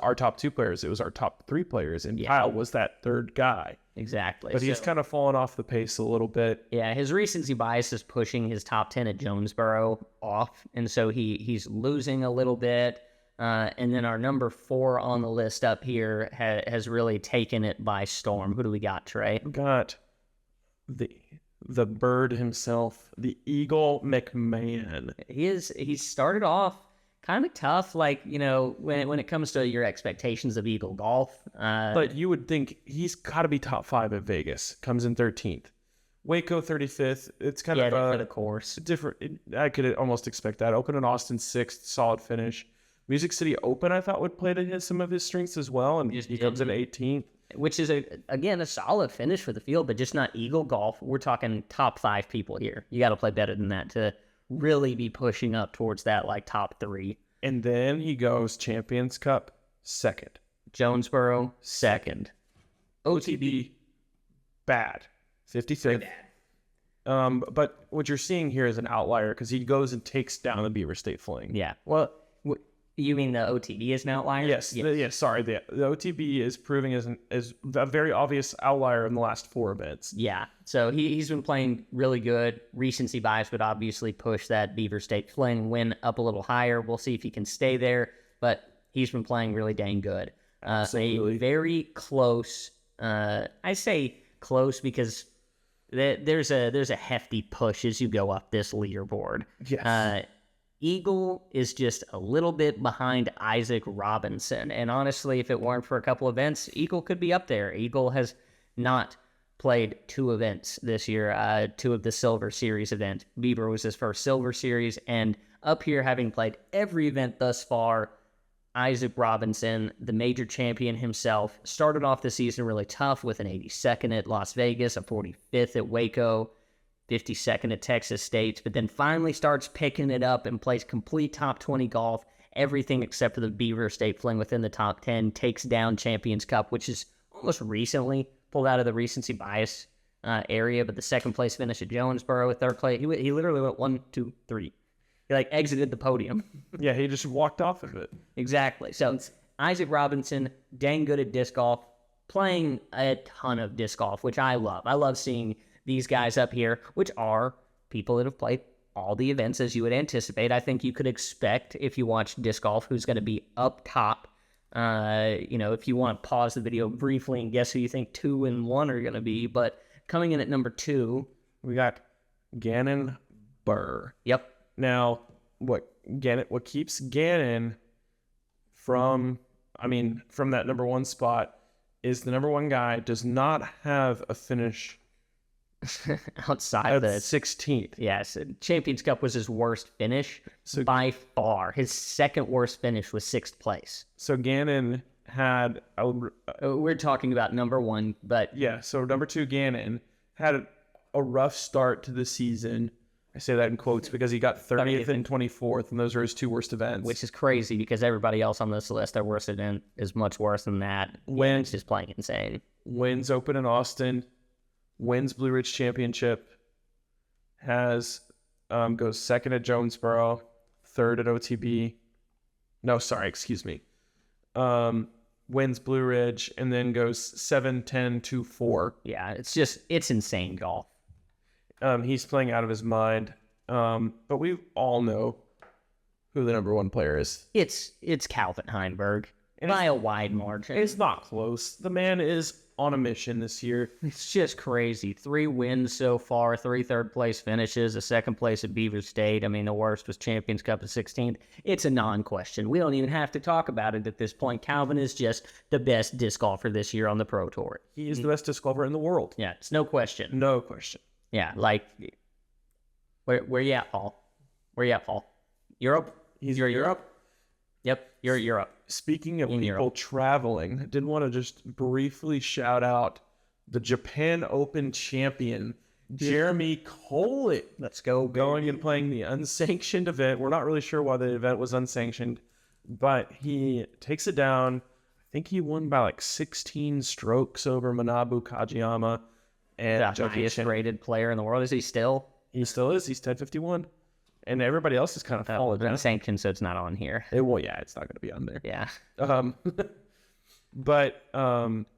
our top 2 players, it was our top 3 players, and Kyle was that 3rd guy. Exactly. But he's kind of fallen off the pace a little bit. Yeah, his recency bias is pushing his top 10 at Jonesboro off, and so he's losing a little bit. And then our number 4 on the list up here has really taken it by storm. Who do we got, Trey? We got the bird himself, the Eagle McMahon. He started off kind of tough, like, when it comes to your expectations of Eagle golf. But you would think he's got to be top 5 at Vegas. Comes in 13th. Waco 35th. It's kind Yeah, of for the course. different. I could almost expect that. Open in Austin 6th, solid finish. Music City Open, I thought would play to some of his strengths as well, and he comes in 18th. Which is, again, a solid finish for the field, but just not Eagle Golf. We're talking top 5 people here. You got to play better than that to really be pushing up towards that, like, top 3. And then he goes Champions Cup 2nd. Jonesboro, 2nd. OTB, bad. 55th. But what you're seeing here is an outlier because he goes and takes down the Beaver State Fling. Yeah. Well, you mean the OTB is an outlier? Yes. Sorry. The OTB is proving as a very obvious outlier in the last 4 events. Yeah. So he's been playing really good. Recency bias would obviously push that Beaver State Fling win up a little higher. We'll see if he can stay there, but he's been playing really dang good. Absolutely. A very close. I say close because there's a hefty push as you go up this leaderboard. Yes. Eagle is just a little bit behind Isaac Robinson. And honestly, if it weren't for a couple events, Eagle could be up there. Eagle has not played 2 events this year, 2 of the Silver Series event. Beaver was his first Silver Series, and up here, having played every event thus far, Isaac Robinson, the major champion himself, started off the season really tough with an 82nd at Las Vegas, a 45th at Waco, 52nd at Texas State, but then finally starts picking it up and plays complete top 20 golf, everything except for the Beaver State Fling within the top 10, takes down Champions Cup, which is almost recently pulled out of the recency bias area, but the second place finish at Jonesboro with third place, he literally went 1, 2, 3. He exited the podium. Yeah, he just walked off of it. Exactly. So Isaac Robinson, dang good at disc golf, playing a ton of disc golf, which I love. I love seeing these guys up here, which are people that have played all the events as you would anticipate. I think you could expect if you watch disc golf who's going to be up top. If you want to pause the video briefly and guess who you think 2 and 1 are going to be. But coming in at number 2, we got Gannon Burr. Yep. Now, what keeps Gannon from that number 1 spot is the number 1 guy does not have a finish outside the 16th. Yes, Champions Cup was his worst finish by far. His second worst finish was 6th place. So Gannon had we're talking about number 1, but yeah. So number 2 Gannon had a rough start to the season. I say that in quotes because he got 30th and 24th, and those are his 2 worst events. Which is crazy because everybody else on this list, their worst event is much worse than that. Wins just playing insane. Wins Open in Austin, wins Blue Ridge Championship, goes 2nd at Jonesboro, 3rd at OTB. No, sorry, excuse me. Wins Blue Ridge, and then goes 7, 10, 2, 4. Yeah, it's insane golf. He's playing out of his mind. But we all know who the number 1 player is. It's Calvin Heinberg by a wide margin. It's not close. The man is on a mission this year. It's just crazy. 3 wins so far, 3 third-place finishes, a 2nd place at Beaver State. I mean, the worst was Champions Cup at 16th. It's a non-question. We don't even have to talk about it at this point. Calvin is just the best disc golfer this year on the Pro Tour. He is the best disc golfer in the world. Yeah, it's no question. No question. Yeah, where you at, Paul? Where you at, Paul? Europe? You're Europe? Yep, you're at Europe. Speaking of people traveling, I did want to just briefly shout out the Japan Open champion, Jeremy Collet. Let's go, baby. Going and playing the unsanctioned event. We're not really sure why the event was unsanctioned, but he takes it down. I think he won by 16 strokes over Manabu Kajiyama. And the highest rated player in the world. Is he still? He still is. He's 1051. And everybody else is kind of falling down. Unsanctioned, so it's not on here. It's not going to be on there. Yeah.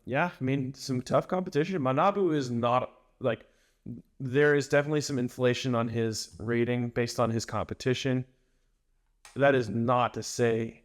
Yeah, I mean, some tough competition. Manabu is not, there is definitely some inflation on his rating based on his competition. That is not to say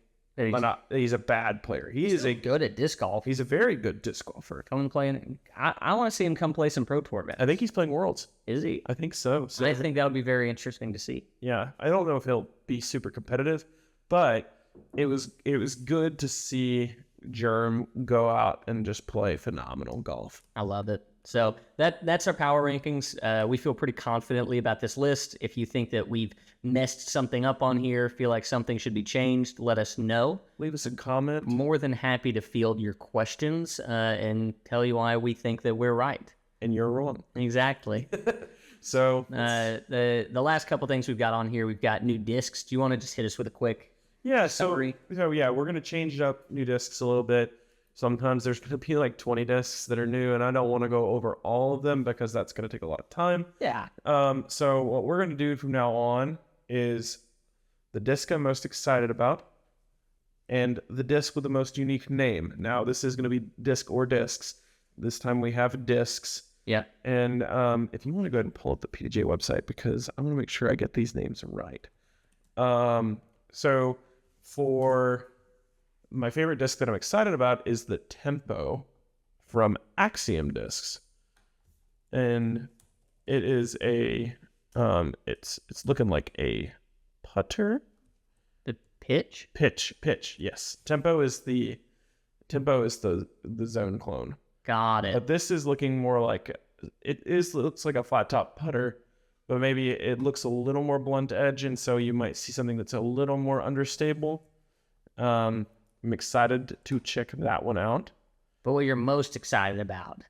he's a bad player. He's good at disc golf. He's a very good disc golfer. Come and play. I want to see him come play some Pro Tour matches. I think he's playing Worlds. Is he? I think so. I think that'll be very interesting to see. Yeah, I don't know if he'll be super competitive, but it was good to see Germ go out and just play phenomenal golf. I love it. So that's our power rankings. We feel pretty confidently about this list. If you think that we've messed something up on here, feel like something should be changed, let us know. Leave us a comment. More than happy to field your questions and tell you why we think that we're right. And you're wrong. Exactly. So the last couple things we've got on here, we've got new discs. Do you want to just hit us with a quick summary? So yeah, we're gonna change up new discs a little bit. Sometimes there's gonna be like 20 discs that are new, and I don't want to go over all of them because that's gonna take a lot of time. Yeah. So what we're gonna do from now on is the disc I'm most excited about, and the disc with the most unique name. Now this is gonna be disc or discs. This time we have discs. Yeah. And if you want to go ahead and pull up the PJ website, because I want to make sure I get these names right. So for my favorite disc that I'm excited about is the Tempo from Axiom Discs. And it is a it's looking like a putter. The pitch? Pitch, yes. Tempo is the zone clone. Got it. But this is looking more like looks like a flat top putter, but maybe it looks a little more blunt edge, and so you might see something that's a little more understable. I'm excited to check that one out. But what you're most excited about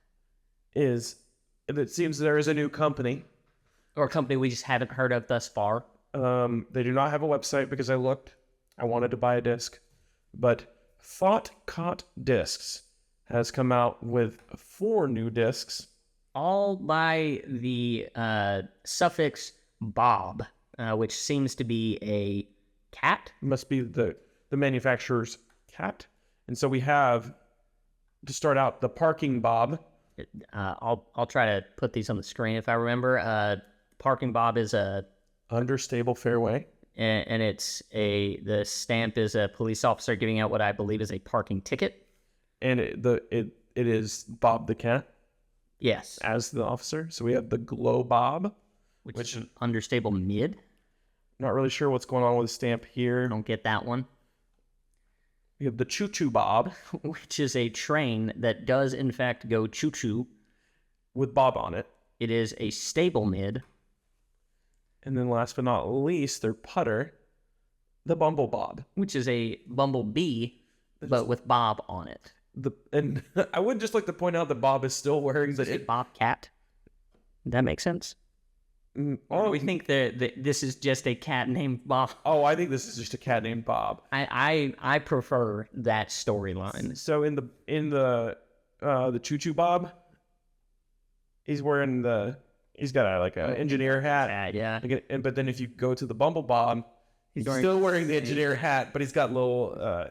is it seems there is a new company. Or a company we just haven't heard of thus far. They do not have a website because I looked. I wanted to buy a disc. But Thought Caught Discs has come out with 4 new discs. All by the suffix Bob, which seems to be a cat. Must be the manufacturer's cat. And so we have, to start out, the Parking Bob. I'll try to put these on the screen if I remember. Parking Bob is a understable fairway. And the stamp is a police officer giving out what I believe is a parking ticket. And it is Bob the cat. Yes. As the officer. So we have the Glow Bob. Which is understable mid. Not really sure what's going on with the stamp here. Don't get that one. We have the Choo Choo Bob. Which is a train that does in fact go choo-choo. With Bob on it. It is a stable mid. And then last but not least, their putter, the Bumble Bob. Which is a bumblebee, but with Bob on it. And I would just like to point out that Bob is still wearing the Bobcat. That makes sense. Oh, we think that this is just a cat named Bob. Oh, I think this is just a cat named Bob. I prefer that storyline. So in the Choo Choo Bob, he's wearing he's got a engineer hat. Yeah. But then if you go to the Bumble Bob, he's still wearing the engineer hat, but he's got little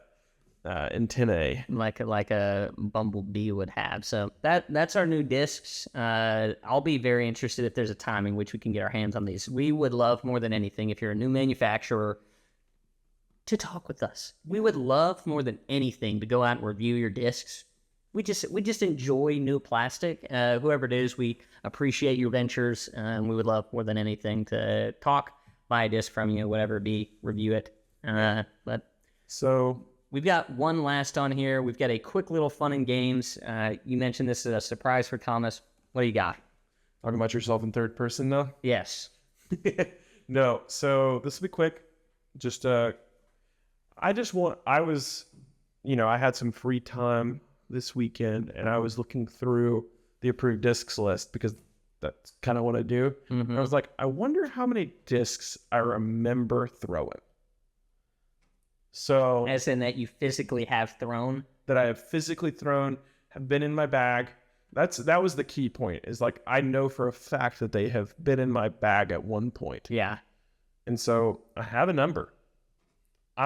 antennae like a bumblebee would have. So that's our new discs. I'll be very interested if there's a time in which we can get our hands on these. We would love more than anything, if you're a new manufacturer, to talk with us. We would love more than anything to go out and review your discs. We just enjoy new plastic. Whoever it is, we appreciate your ventures, and we would love more than anything to talk, buy a disc from you, whatever it be, review it. So we've got one last on here. We've got a quick little fun and games. You mentioned this is a surprise for Thomas. What do you got? Talking about yourself in third person, though? Yes. No. So this will be quick. Just I had some free time this weekend, and I was looking through the approved discs list because that's kind of what I do. Mm-hmm. And I was like, I wonder how many discs I remember throwing. So, as in that you physically have thrown? That I have physically thrown, have been in my bag. That was the key point, is like, I know for a fact that they have been in my bag at one point. Yeah. And so I have a number. I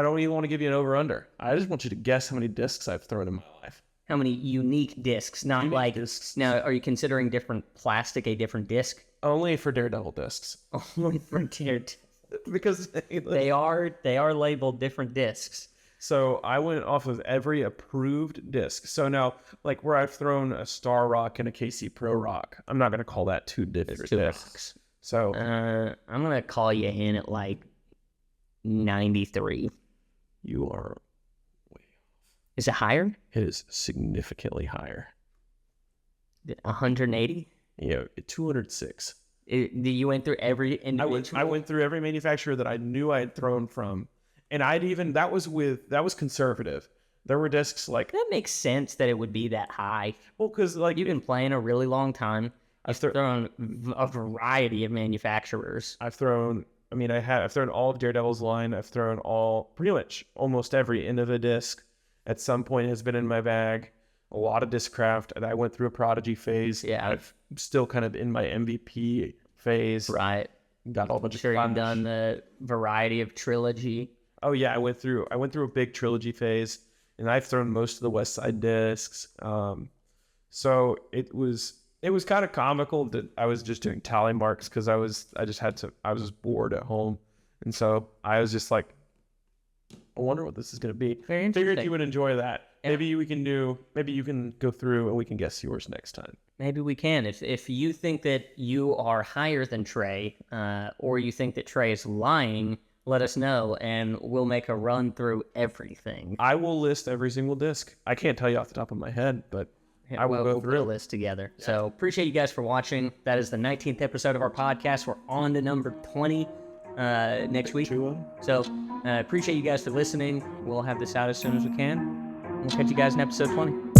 don't even want to give you an over-under. I just want you to guess how many discs I've thrown in my life. How many unique discs? Not unique like discs. Now, are you considering different plastic a different disc? Only for Daredevil discs. Only for Daredevil. Because they are labeled different discs. So I went off of every approved disc. So now, like where I've thrown a Star Rock and a KC Pro Rock, I'm not going to call that two different discs. So I'm going to call you in at like 93. You are way Is it higher? It is significantly higher. 180? 206. You went through every individual? I went through every manufacturer that I knew I had thrown from. And that was conservative. There were discs like... That makes sense that it would be that high. Well, because like... You've been playing a really long time. I've thrown a variety of manufacturers. I've thrown all of Daredevil's line. I've thrown pretty much almost every end of a disc at some point has been in my bag. A lot of Discraft. And I went through a Prodigy phase. Yeah. I'm still kind of in my MVP phase. Right. Got all bunch of sure you've done the variety of Trilogy. Oh yeah, I went through a big Trilogy phase, and I've thrown most of the West Side discs. So it was kind of comical that I was just doing tally marks because I was bored at home, and so I was just like, I wonder what this is going to be. Very interesting. Figured you would enjoy that. Yeah. Maybe you can go through and we can guess yours next time. Maybe we can. If you think that you are higher than Trey, or you think that Trey is lying, let us know, and we'll make a run through everything. I will list every single disc. I can't tell you off the top of my head, but I will go through a list together. Yeah. So appreciate you guys for watching. That is the 19th episode of our podcast. We're on to number 20 next week. So appreciate you guys for listening. We'll have this out as soon as we can. We'll catch you guys in episode 20.